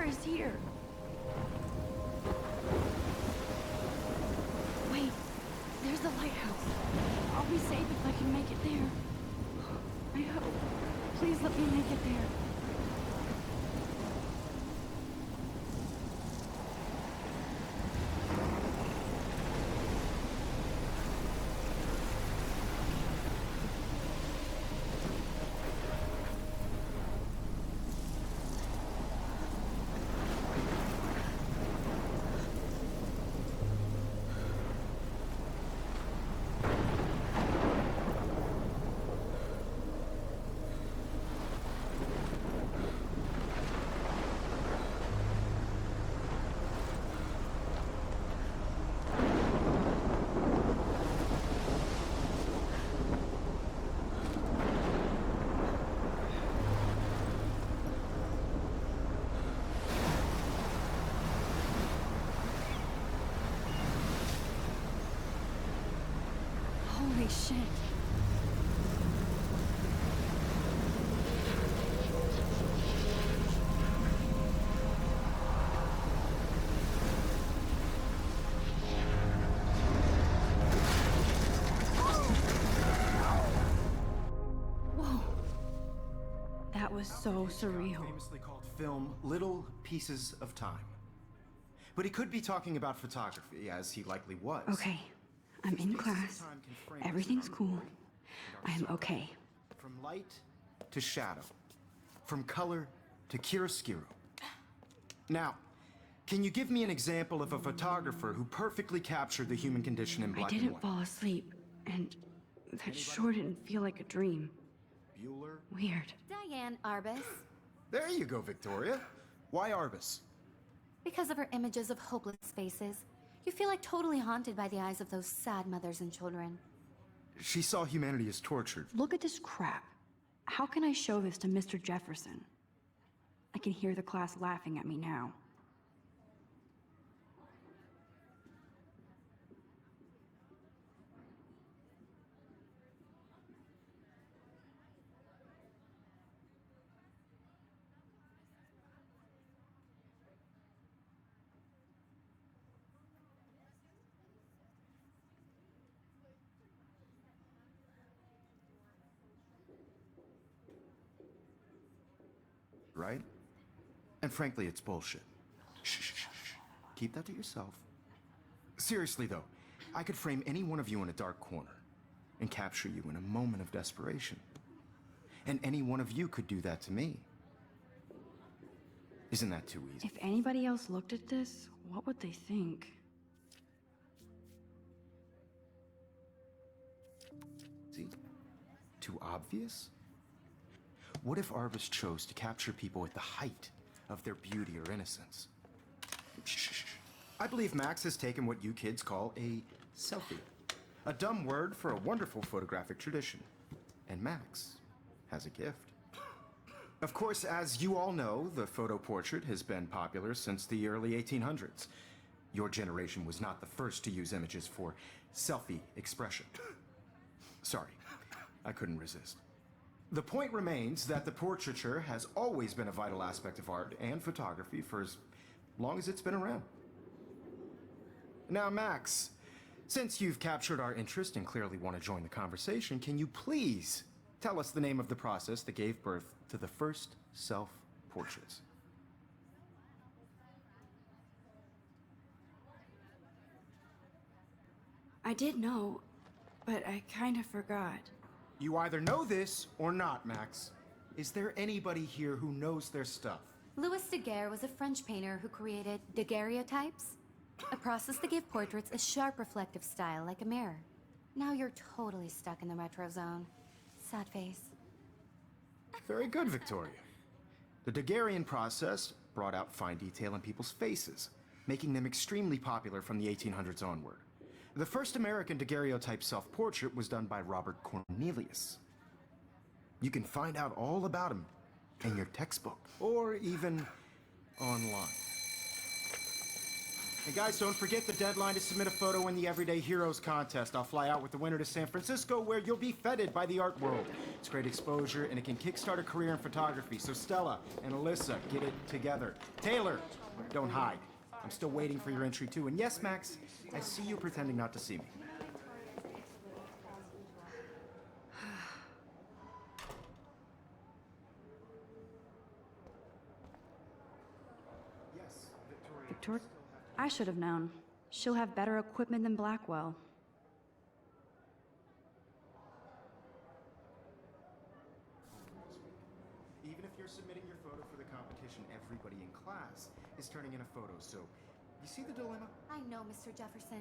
is here. Wait, there's the lighthouse. I'll be safe if I can make it there. I hope. Please let me make it there. Holy shit. Whoa. That was so surreal. Famously called film Little Pieces of Time. But he could be talking about photography, as he likely was. Okay, I'm in class. Everything's cool. I am okay. From light to shadow. From color to chiaroscuro. Now, can you give me an example of a photographer who perfectly captured the human condition in black I and didn't white? fall asleep, and that sure didn't feel like a dream. Bueller? Weird. Diane Arbus. There you go, Victoria. Why Arbus? Because of her images of hopeless faces, you feel like totally haunted by the eyes of those sad mothers and children. She saw humanity as tortured. Look at this crap. How can I show this to Mr. Jefferson? I can hear the class laughing at me now. Right? And frankly, it's bullshit. Shh, shh, shh, shh. Keep that to yourself. Seriously, though, I could frame any one of you in a dark corner and capture you in a moment of desperation. And any one of you could do that to me. Isn't that too easy? If anybody else looked at this, what would they think? See? Too obvious? What if Arbus chose to capture people at the height of their beauty or innocence? Shh. I believe Max has taken what you kids call a selfie. A dumb word for a wonderful photographic tradition. And Max has a gift. Of course, as you all know, the photo portrait has been popular since the early 1800s. Your generation was not the first to use images for selfie expression. Sorry, I couldn't resist. The point remains that the portraiture has always been a vital aspect of art and photography for as long as it's been around. Now, Max, since you've captured our interest and clearly want to join the conversation, can you please tell us the name of the process that gave birth to the first self-portraits? I did know, but I kind of forgot. You either know this or not, Max. Is there anybody here who knows their stuff? Louis Daguerre was a French painter who created daguerreotypes, a process that gave portraits a sharp reflective style like a mirror. Now you're totally stuck in the retro zone. Sad face. Very good, Victoria. The Daguerrean process brought out fine detail in people's faces, making them extremely popular from the 1800s onward. The first American daguerreotype self-portrait was done by Robert Cornelius. You can find out all about him in your textbook, or even online. And guys, don't forget the deadline to submit a photo in the Everyday Heroes contest. I'll fly out with the winner to San Francisco, where you'll be feted by the art world. It's great exposure, and it can kickstart a career in photography. So Stella and Alyssa, get it together. Taylor, don't hide. I'm still waiting for your entry too. And yes, Max, I see you pretending not to see me. Yes, Victoria. Victor, I should have known. She'll have better equipment than Blackwell. Even if you're submitting your photo for the competition, everybody in class is turning in a photo, so you see the dilemma? I know, Mr. Jefferson.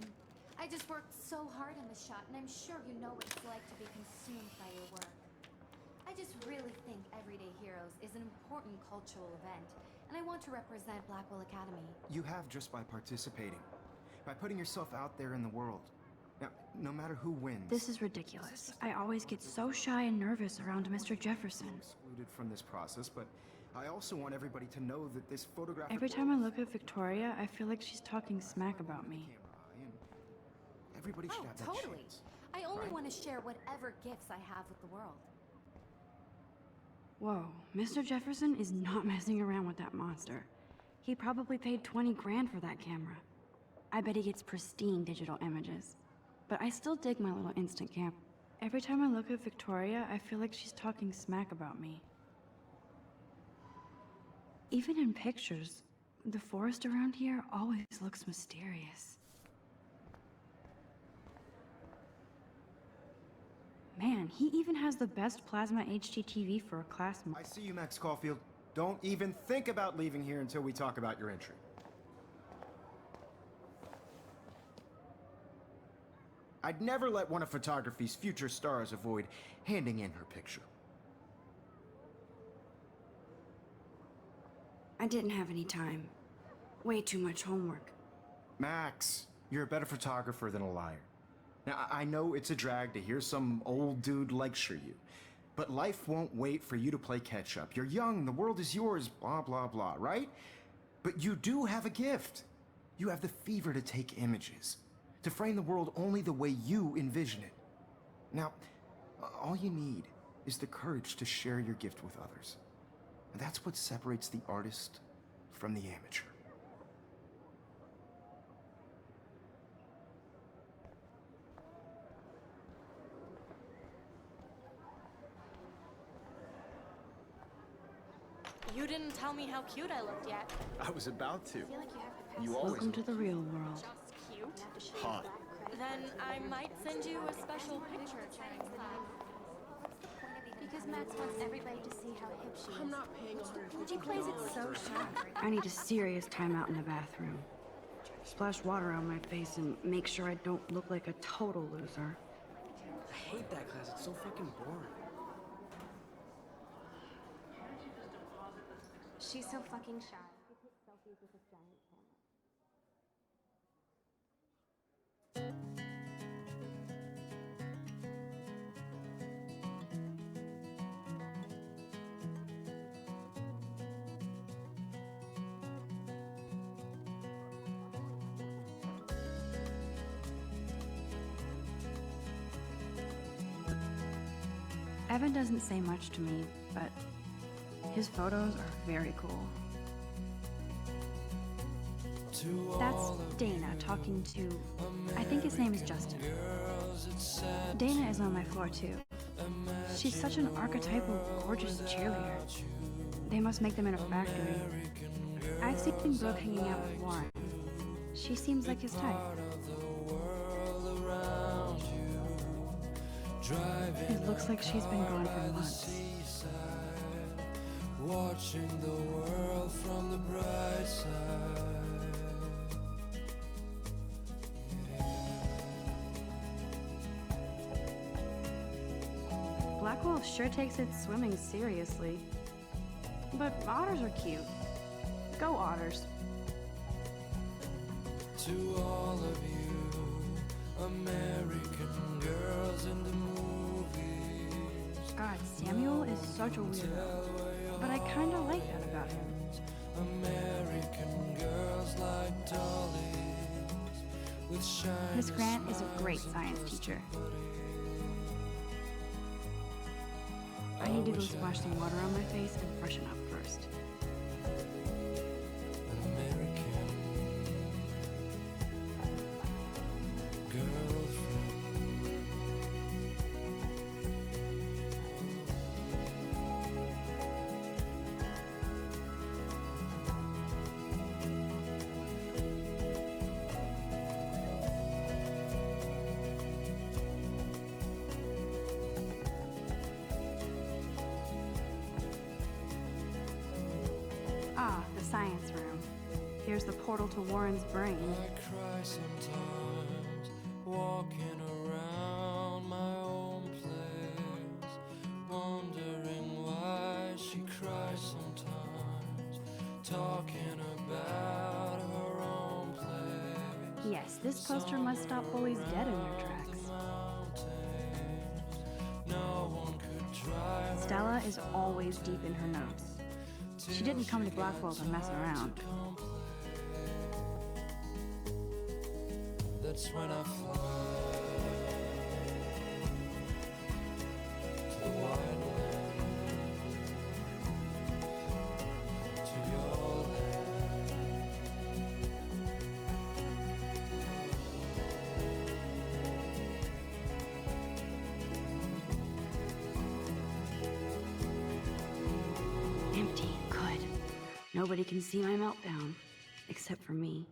I just worked so hard on the shot, and I'm sure you know what it's like to be consumed by your work. I just really think Everyday Heroes is an important cultural event, and I want to represent Blackwell Academy. You have just by participating, by putting yourself out there in the world. Now, no matter who wins... This is ridiculous. I always get so shy and nervous around Mr. Jefferson. excluded from this process, but I also want everybody to know that this photographic... Every time I look at Victoria, I feel like she's talking smack about me. Everybody should Oh, have that totally. chance. I only right? want to share whatever gifts I have with the world. Whoa, Mr. Jefferson is not messing around with that monster. He probably paid 20 grand for that camera. I bet he gets pristine digital images. But I still dig my little instant cam. Every time I look at Victoria, I feel like she's talking smack about me. Even in pictures, the forest around here always looks mysterious. Man, he even has the best plasma HDTV for a class. I see you, Max Caulfield. Don't even think about leaving here until we talk about your entry. I'd never let one of photography's future stars avoid handing in her picture. I didn't have any time. Way too much homework. Max, you're a better photographer than a liar. Now, I know it's a drag to hear some old dude lecture you, but life won't wait for you to play catch-up. You're young, the world is yours, blah, blah, blah, right? But you do have a gift. You have the fever to take images, to frame the world only the way you envision it. Now, all you need is the courage to share your gift with others. And that's what separates the artist from the amateur. You didn't tell me how cute I looked yet. I was about to. I feel like you have to pass You always Welcome to the real world. Just cute? hot. Then I might send you a special picture during class. because Max wants everybody to see how hip she is. I'm not paying $150. She plays it so sharp. I need a serious timeout in the bathroom. Splash water on my face and make sure I don't look like a total loser. I hate that class. It's so fucking boring. She's so fucking shy. She takes selfies with this giant camera. Evan doesn't say much to me, but his photos are very cool. That's Dana talking to, I think his name is Justin. Dana is on my floor too. She's such an archetypal, gorgeous cheerleader. They must make them in a factory. I've seen Brooke hanging out with Warren. She seems like his type. It looks like she's been gone for months. Watching the world from the bright side. Blackwell sure takes its swimming seriously. But otters are cute. Go otters. To all of you, American girls in the movies. God, Samuel is such a weirdo. But I kinda like that about him. American girls like Dolly. with shine. Miss Grant is a great science teacher. I need to go splash some water on my face and freshen up first. An American girlfriend. Ah, the science room. Here's the portal to Warren's brain. I cry sometimes, walking around my own place, wondering why she cries sometimes, talking about her own place. Yes, this poster must stop bullies dead in their tracks. No one could drive Stella is always deep in her notes. She didn't come to Blackwell to mess around. That's when I fly to the wide land, to your land. Empty. Good. Nobody can see my meltdown. Except for me.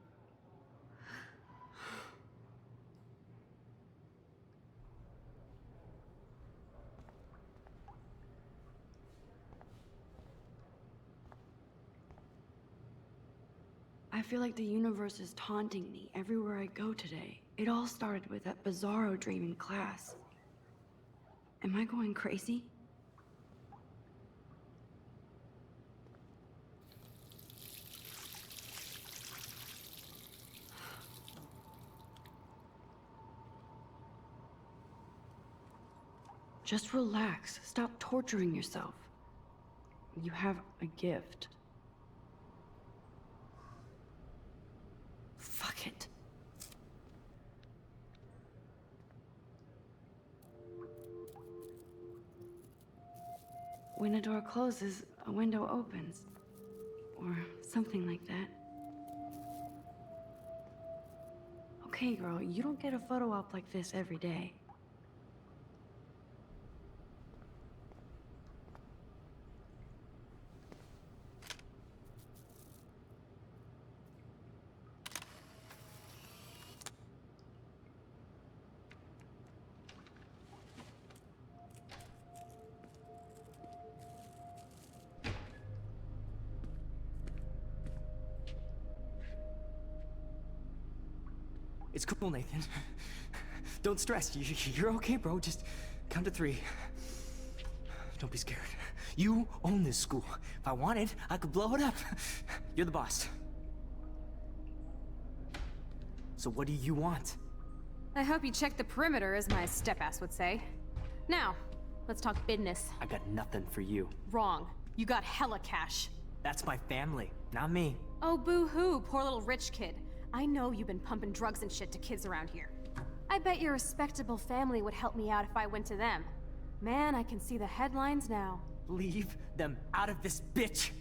I feel like the universe is taunting me everywhere I go today. It all started with that bizarro dream in class. Am I going crazy? Just relax. Stop torturing yourself. You have a gift. Fuck it. When a door closes, a window opens. Or something like that. Okay, girl, you don't get a photo op like this every day. It's cool, Nathan. Don't stress. You're okay, bro. Just count to 3. Don't be scared. You own this school. If I wanted, I could blow it up. You're the boss. So what do you want? I hope you checked the perimeter, as my step-ass would say. Now, let's talk business. I got nothing for you. Wrong. You got hella cash. That's my family, not me. Oh, boo-hoo, poor little rich kid. I know you've been pumping drugs and shit to kids around here. I bet your respectable family would help me out if I went to them. Man, I can see the headlines now. Leave them out of this bitch!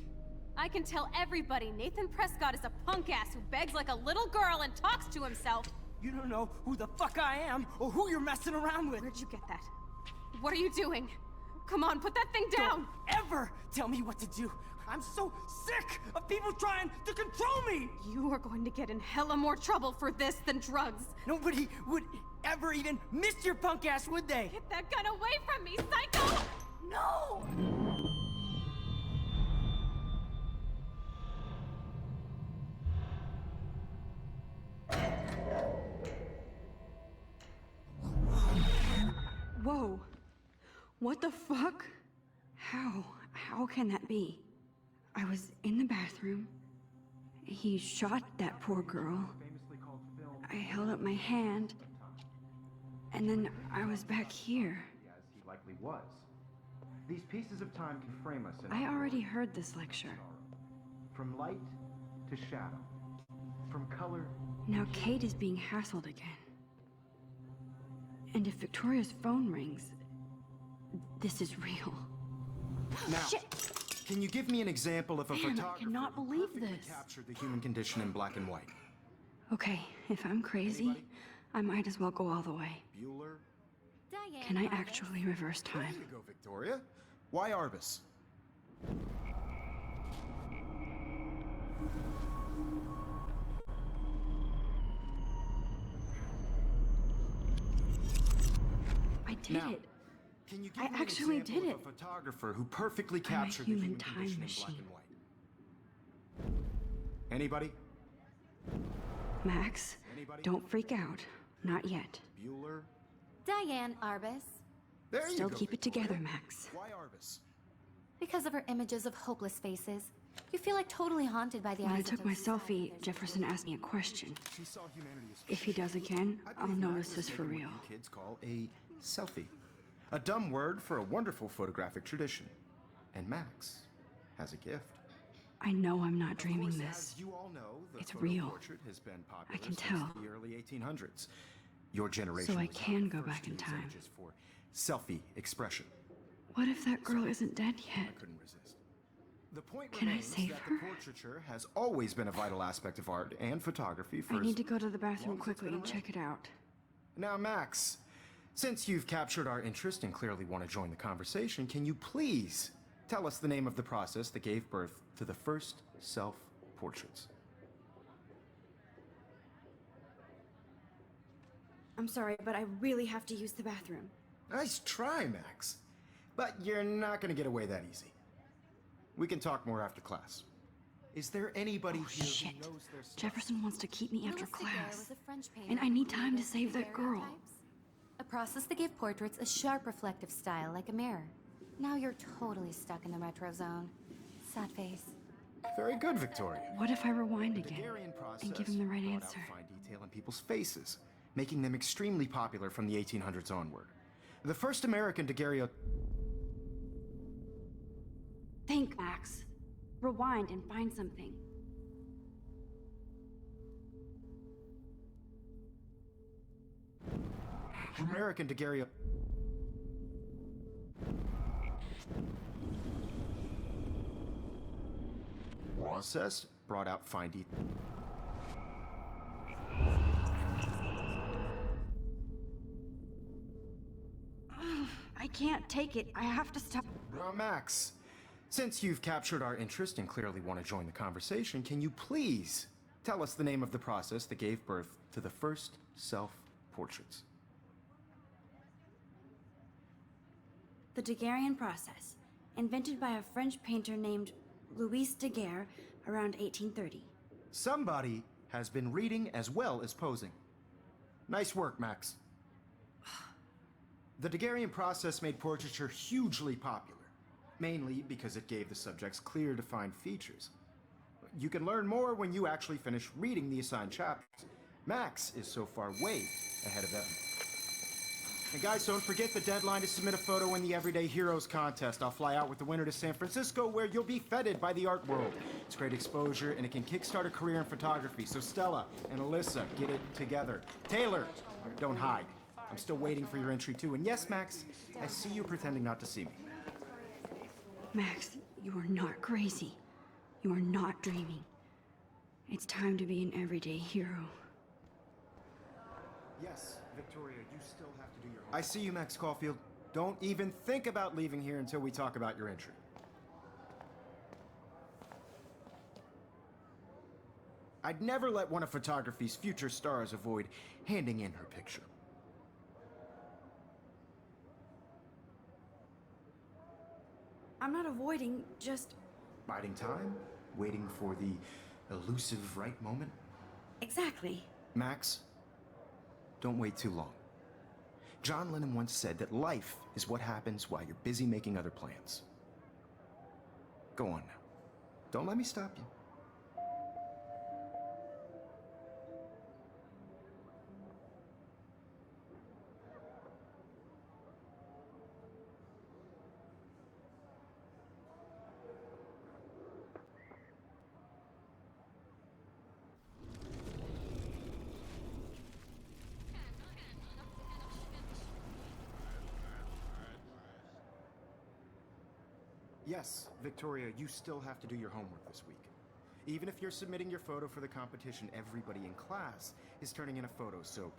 I can tell everybody Nathan Prescott is a punk ass who begs like a little girl and talks to himself. You don't know who the fuck I am or who you're messing around with. Where'd you get that? What are you doing? Come on, put that thing down! Don't ever tell me what to do. I'm so sick of people trying to control me! You are going to get in hella more trouble for this than drugs. Nobody would ever even miss your punk ass, would they? Get that gun away from me, psycho! No! Whoa. What the fuck? How can that be? I was in the bathroom. He shot that poor girl. I held up my hand. And then I was back here. As he likely was. These pieces of time can frame us in I already heard this lecture. from light to shadow, from color. Now Kate is being hassled again. And if Victoria's phone rings, this is real. Now, Shit! can you give me an example of a Man, I photographer cannot who believe perfectly this. captured the human condition in black and white? Okay, if I'm crazy, Anybody? I might as well go all the way. Bueller? Diane Can I Arbus. actually reverse There time? you go, Victoria. Why Arbus? I did Now, it. Can you give I me actually an example did of it. a photographer who perfectly I'm a captured the human human time condition in machine. black and white? Anybody? Max, Anybody? don't freak out. Not yet. Bueller? Diane Arbus. There you Still go, keep it Victoria. together, Max. Why Arbus? Because of her images of hopeless faces, you feel like totally haunted by the When I eyes of took my those selfie, sad Jefferson asked me a question. She saw humanity as If he does again, I I'll believe know Max this is is for making real. what you kids call a selfie. A dumb word for a wonderful photographic tradition. And Max has a gift. I know I'm not Of dreaming course, this. As you all know, the It's photo real. portrait has been popular can since tell. the early 1800s. Your generation So I was not can the go first back to in use time. images for selfie expression. What if that girl isn't dead yet? I couldn't resist. The point Can I remains save that her? the portraiture has always been a vital aspect of art and photography for I as need to go to the bathroom long as it's quickly been and check it out. Now, Max, since you've captured our interest and clearly want to join the conversation, can you please tell us the name of the process that gave birth to the first self-portraits? I'm sorry, but I really have to use the bathroom. Nice try, Max. But you're not going to get away that easy. We can talk more after class. Is there anybody Oh, here shit. who knows their stuff? Jefferson wants to keep me after Louis Daguerre class. was a French painter And I who need time to created save that girl. daguerreotypes, a process that gave portraits a sharp reflective style like a mirror. Now you're totally stuck in the retro zone. Sad face. Very good, Victoria. What if I rewind The again Daguerrean process and give him the right brought answer? out fine detail in people's faces, making them extremely popular from the 1800s onward. The first American daguerreotype. Think, Max. Rewind and find something. American daguerreotype. Process brought out fine detail. I can't take it. I have to stop. Max, since you've captured our interest and clearly want to join the conversation, can you please tell us the name of the process that gave birth to the first self-portraits? The Daguerrean process, invented by a French painter named Louis Daguerre around 1830. Somebody has been reading as well as posing. Nice work, Max. The Daguerrean process made portraiture hugely popular, mainly because it gave the subjects clear, defined features. You can learn more when you actually finish reading the assigned chapters. Max is so far way ahead of Evan. And guys, don't forget the deadline to submit a photo in the Everyday Heroes contest. I'll fly out with the winner to San Francisco, where you'll be feted by the art world. It's great exposure, and it can kickstart a career in photography. So Stella and Alyssa, get it together. Taylor, don't hide. I'm still waiting for your entry too. And yes, Max, I see you pretending not to see me. Max, you are not crazy. You are not dreaming. It's time to be an everyday hero. Yes, Victoria, you still have to do your homework. I see you, Max Caulfield. Don't even think about leaving here until we talk about your entry. I'd never let one of photography's future stars avoid handing in her picture. I'm not avoiding, just... Biding time, waiting for the elusive right moment. Exactly. Max, don't wait too long. John Lennon once said that life is what happens while you're busy making other plans. Go on now. Don't let me stop you. Yes, Victoria, you still have to do your homework this week. Even if you're submitting your photo for the competition, everybody in class is turning in a photo, so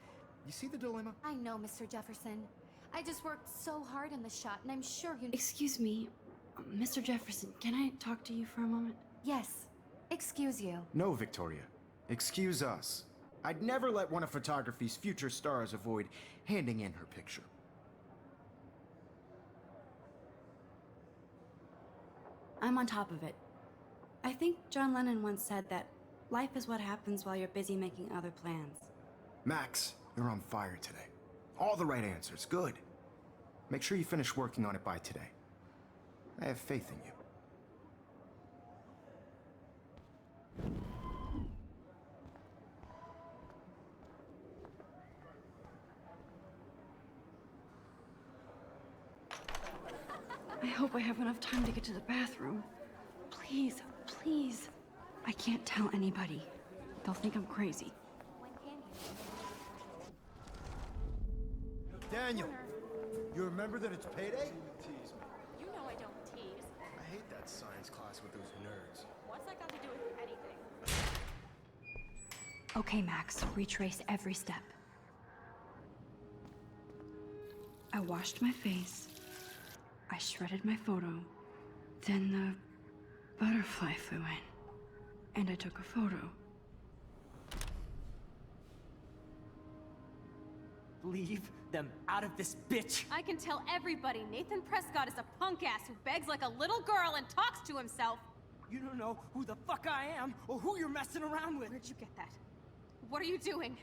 you see the dilemma? I know, Mr. Jefferson. I just worked so hard on the shot, and I'm sure you... Excuse me, Mr. Jefferson, can I talk to you for a moment? Yes. Excuse you. No, Victoria. Excuse us. I'd never let one of photography's future stars avoid handing in her picture. I'm on top of it. I think John Lennon once said that life is what happens while you're busy making other plans. Max, you're on fire today. All the right answers. Good. Make sure you finish working on it by today. I have faith in you. I hope I have enough time to get to the bathroom. Please, please. I can't tell anybody. They'll think I'm crazy. Daniel, you remember that it's payday? You know I don't tease. I hate that science class with those nerds. What's that got to do with anything? Okay, Max, retrace every step. I washed my face. I shredded my photo. Then the butterfly flew in. And I took a photo. Leave them out of this bitch! I can tell everybody Nathan Prescott is a punk ass who begs like a little girl and talks to himself. You don't know who the fuck I am or who you're messing around with. Where'd you get that? What are you doing?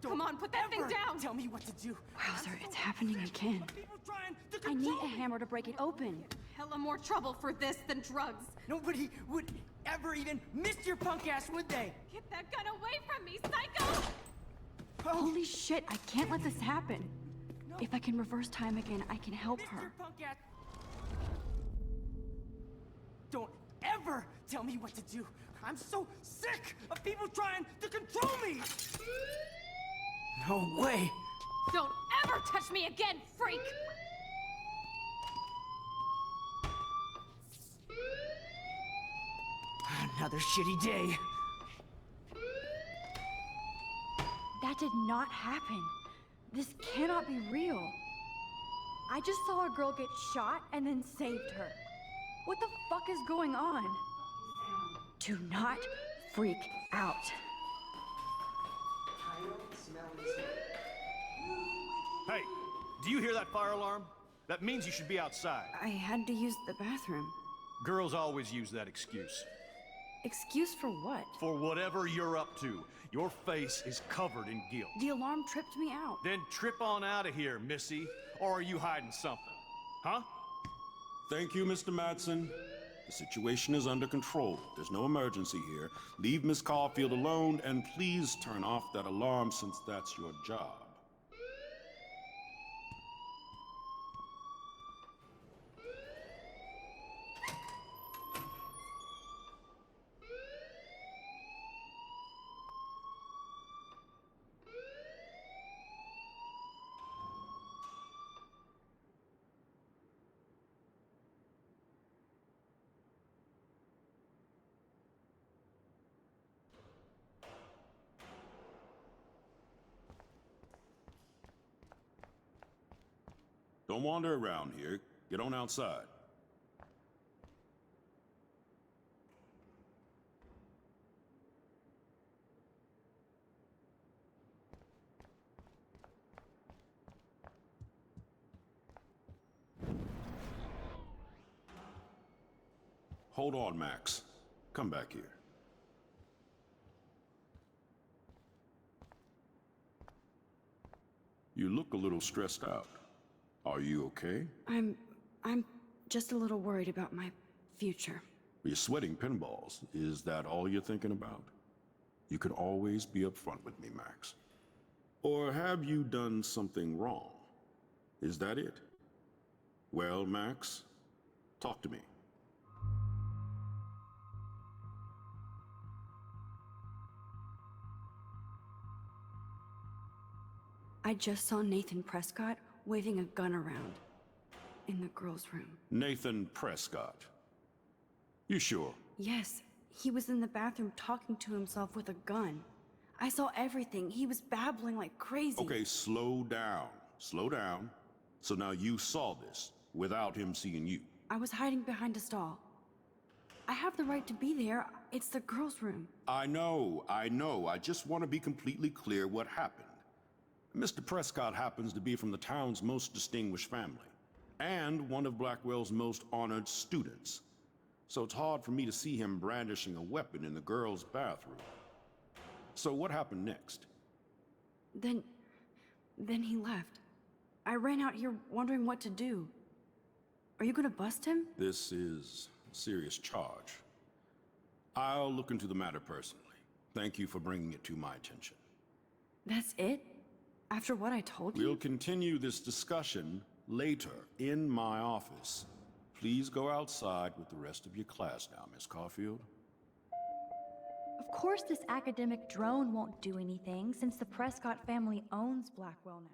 Don't Come on, put that thing ever down! Tell me what to do. Wowzer, it's happening again. People trying to I need control a me. hammer to break it open. Hella more trouble for this than drugs. Nobody would ever even miss your punk ass, would they? Get that gun away from me, psycho! Holy shit, I can't let this happen. If I can reverse time again, I can help Miss her. your punk ass. Don't ever tell me what to do. I'm so sick of people trying to control me. No way. Don't ever touch me again, freak! Another shitty day. That did not happen. This cannot be real. I just saw a girl get shot and then saved her. What the fuck is going on? Do not freak out. Hey, do you hear that fire alarm? That means you should be outside. I had to use the bathroom. Girls always use that excuse. Excuse for what? For whatever you're up to, your face is covered in guilt. The alarm tripped me out. Then trip on out of here, Missy. Or are you hiding something? Huh? Thank you, Mr. Madsen. The situation is under control. There's no emergency here. Leave Miss Caulfield alone, and please turn off that alarm since that's your job. Don't wander around here. Get on outside. Hold on, Max. Come back here. You look a little stressed out. Are you okay? I'm just a little worried about my future. You're sweating pinballs. Is that all you're thinking about? You can always be upfront with me, Max. Or have you done something wrong? Is that it? Well, Max, talk to me. I just saw Nathan Prescott waving a gun around in the girls' room. Nathan Prescott. You sure? Yes, he was in the bathroom talking to himself with a gun. I saw everything. He was babbling like crazy. Okay, slow down. Slow down. So now you saw this without him seeing you. I was hiding behind a stall. I have the right to be there. It's the girls' room. I know. I just want to be completely clear what happened. Mr. Prescott happens to be from the town's most distinguished family, and one of Blackwell's most honored students. So it's hard for me to see him brandishing a weapon in the girls' bathroom. So what happened next? Then he left. I ran out here wondering what to do. Are you gonna bust him? This is a serious charge. I'll look into the matter personally. Thank you for bringing it to my attention. That's it? After what I told you? We'll continue this discussion later in my office. Please go outside with the rest of your class now, Miss Caulfield. Of course this academic drone won't do anything since the Prescott family owns Blackwell now.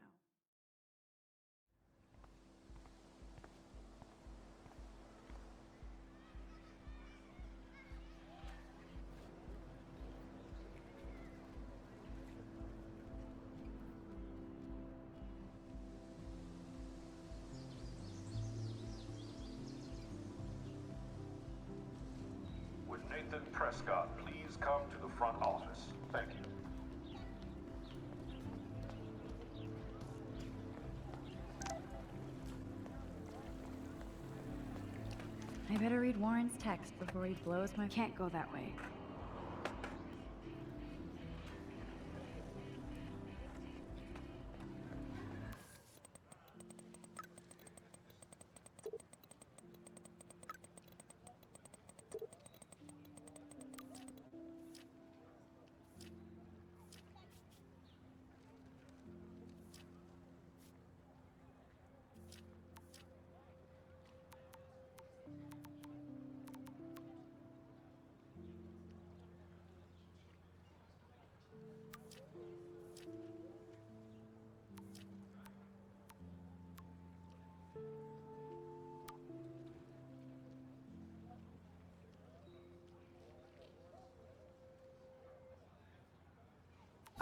Would Nathan Prescott please come to the front office? Thank you. I better read Warren's text before he blows my... Can't go that way.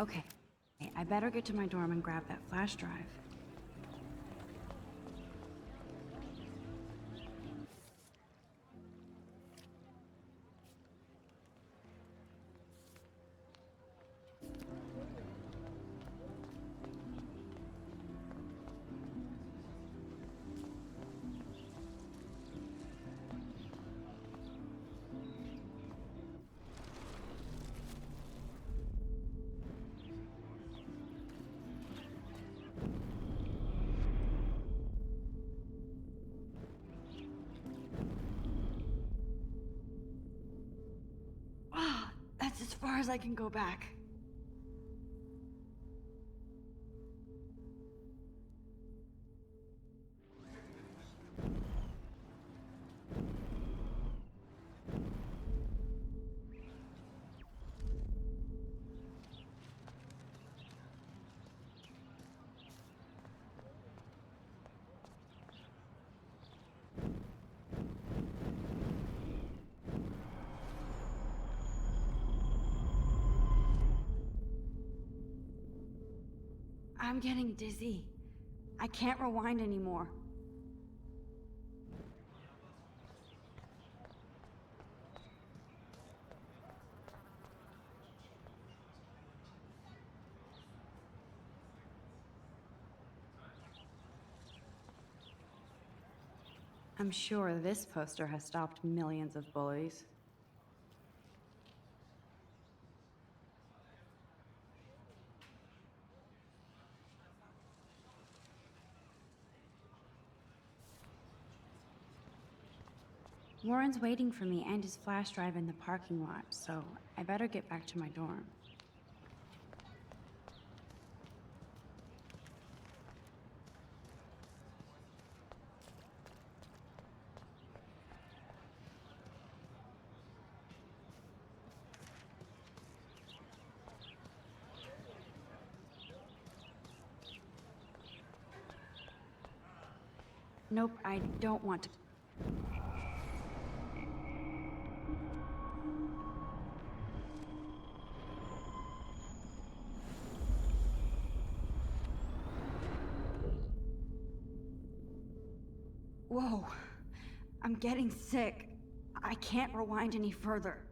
Okay, I better get to my dorm and grab that flash drive. That's as far as I can go back. I'm getting dizzy. I can't rewind anymore. I'm sure this poster has stopped millions of bullies. Warren's waiting for me and his flash drive in the parking lot, so I better get back to my dorm. Nope, I don't want to. I'm getting sick. I can't rewind any further.